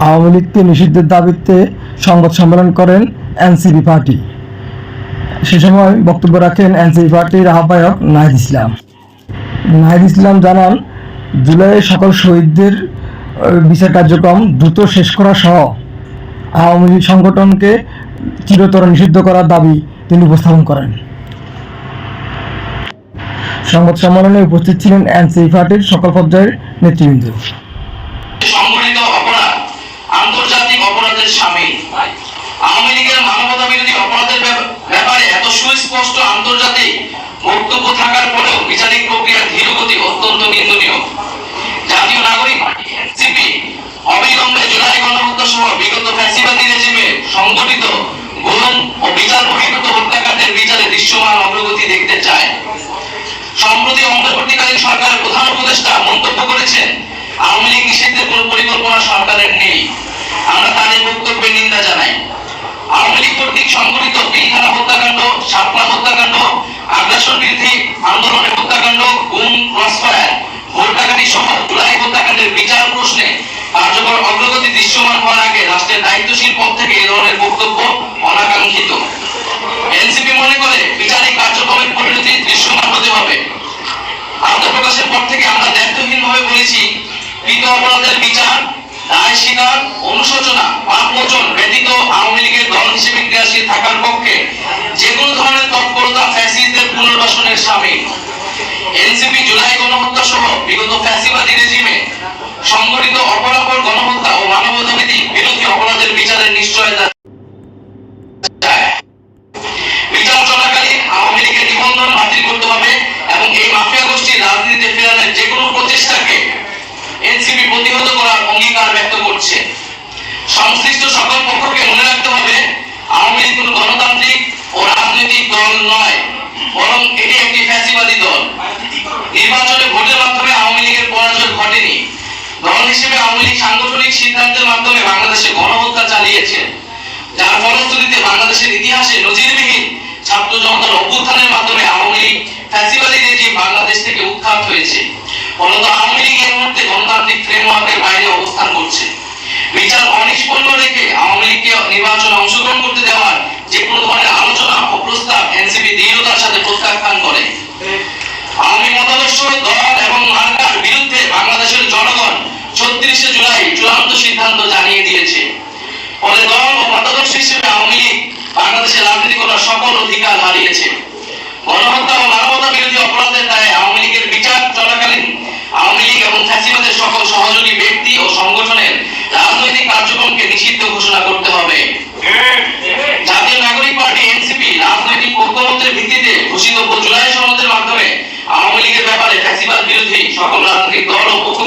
আওয়ামী লীগকে নিষিদ্ধের দাবিতে সংবাদ সম্মেলন করেন এনসিপি পার্টি। সে সময় বক্তব্য রাখেন এনসিপি পার্টির আহ্বায়ক নাহিদ ইসলাম। নাহিদ ইসলাম জানান, জুলাইয়ে সকল শহীদদের বিচার কার্যক্রম দ্রুত শেষ করা সহ আওয়ামী লীগ সংগঠনকে চিরতর নিষিদ্ধ করার দাবি তিনি উপস্থাপন করেন। সংবাদ সম্মেলনে উপস্থিত ছিলেন এনসিপি পার্টির সকল পর্যায়ের নেতৃবৃন্দ। সংগঠিত অপরাধ আন্তর্জাতিক অপরাধের শামিল। আওয়ামী লীগের মানবতা বিরোধী অপরাধের ব্যাপারে এত সুস্পষ্ট আন্তর্জাতিক বক্তব্য থাকার পরেও বিচারিক প্রক্রিয়ার ধীরগতি অত্যন্ত নিন্দনীয়। জাতীয় নাগরিক এনসিপি অবিলম্বে জুলাই গণহত্যা সহ বিগত ফ্যাসিবাদী রেজিমে সংগঠিত গুম ও বিচার বহির্ভূত হত্যাকাণ্ডের বিচারে দৃশ্যমান অগ্রগতি দেখতে চায়। সম্প্রতি অন্তর্বর্তীকালীন সরকারের প্রধান উপদেষ্টা মন্তব্য করেছেন, আওয়ামী লীগ নিষিদ্ধের কোন পরিকল্পনা সরকারের নেই। আমরা তাদের বক্তব্যের নিন্দা জানাই। আওয়ামী লীগ কর্তৃক সংগঠিত পিলখানা হত্যাকাণ্ড, শাপলা হত্যাকাণ্ড, আগ্রাসন বিরোধী আন্দোলনের হত্যাকাণ্ড, গুম, ক্রসফায়ার, ভোট ডাকাতি সহ জুলাই হত্যাকাণ্ডের বিচার প্রশ্নে কার্যকর অগ্রগতি দৃশ্যমান হওয়ার আগে রাষ্ট্রের দায়িত্বশীল পদ থেকে এ ধরনের বক্তব্য অনাকাঙ্ক্ষিত। এনসিপি মনে করে বিচারিক কার্যক্রমের পরিণতি দৃশ্যমান হতে হবে। আত্মপ্রকাশের পর থেকে আমরা দায়িত্বহীনভাবে বলেছি, কৃত অপরাধের বিচার, দায় স্বীকার, অনুশোচনা, পাপ মোচন ব্যতীত আওয়ামী লীগের দল হিসেবে ক্রিয়াশীল থাকার পক্ষে যে কোনো ধরনের তৎপরতা ফ্যাসিস্টদের পুনর্বাসনের শামিল। এনসিপি জুলাই গণহত্যা সহ বিগত ফ্যাসিবাদী রেজিমে সংগঠিত অপরাপর গণহত্যা ও মানবতাবিরোধী বিরোধী অপরাধের বিচারের নিশ্চয়তা বিচার চলাকালীন আওয়ামী লীগের নিবন্ধন বাতিল করতে হবে এবং এই মাফিয়া গোষ্ঠীর রাজনীতিতে ফেরানোর যে কোনো প্রচেষ্টাকে এনসিপি প্রতিহত করার অঙ্গীকার ব্যক্ত করছে। সংশ্লিষ্ট সকল পক্ষকে মনে রাখতে হবে, আওয়ামী লীগ কোনো গণতান্ত্রিক ও রাজনৈতিক দল নয়, বরং এটি একটি ফ্যাসিবাদী দল। নির্বাচনে ভোটের মাধ্যমে আওয়ামী লীগের পরাজয় ঘটেনি। দল হিসেবে আওয়ামী লীগ সাংগঠনিক সিদ্ধান্তের মাধ্যমে বাংলাদেশে গণহত্যা চালিয়েছে, যার ফলশ্রুতিতে বাংলাদেশের ইতিহাসে নজিরবিহীন ছাত্র জনতার অভ্যুত্থানের মাধ্যমে আওয়ামী লীগ ফ্যাসিবাদী রেজিম বাংলাদেশ থেকে উৎখাত হয়েছে। ফলত আওয়ামী লীগ এর মধ্যে গণতান্ত্রিক ফ্রেমওয়ার্কের বাইরে অবস্থান করছে। বিচার অনিষ্পন্ন রেখে আওয়ামী লীগকে নির্বাচনে অংশগ্রহণ করতে দেওয়ার যে কোনো ধরনের আলোচনা ও প্রস্তাব এনসিপি দৃঢ়তার সাথে প্রত্যাখ্যান করে। আওয়ামী মতাদর্শ, দল এবং মার্কার বিরুদ্ধে বাংলাদেশের জনগণ ৩৬শে জুলাই চূড়ান্ত সিদ্ধান্ত জানিয়ে দিয়েছে। ফলে দল ও মতাদর্শ হিসেবে আওয়ামী লীগ বাংলাদেশের রাজনীতি করার সকল অধিকার হারিয়েছে। গণহত্যা ও মানবতা বিরোধী অপরাধের দায়ে আওয়ামী লীগের বিচার চলাকালীন আওয়ামী লীগ এবং ফ্যাসিবাদের সকল সহযোগী ব্যক্তি ও সংগঠনের রাজনৈতিক কার্যক্রমকে নিষিদ্ধ ঘোষণা করতে হবে। জাতীয় নাগরিক পার্টি এনসিপি রাজনৈতিক ঐক্যমত্যের ভিত্তিতে ঘোষিত জুলাই সনদের মাধ্যমে আওয়ামী লীগের ব্যাপারে ফ্যাসিবাদ বিরোধী সকল রাজনৈতিক দল ও পক্ষ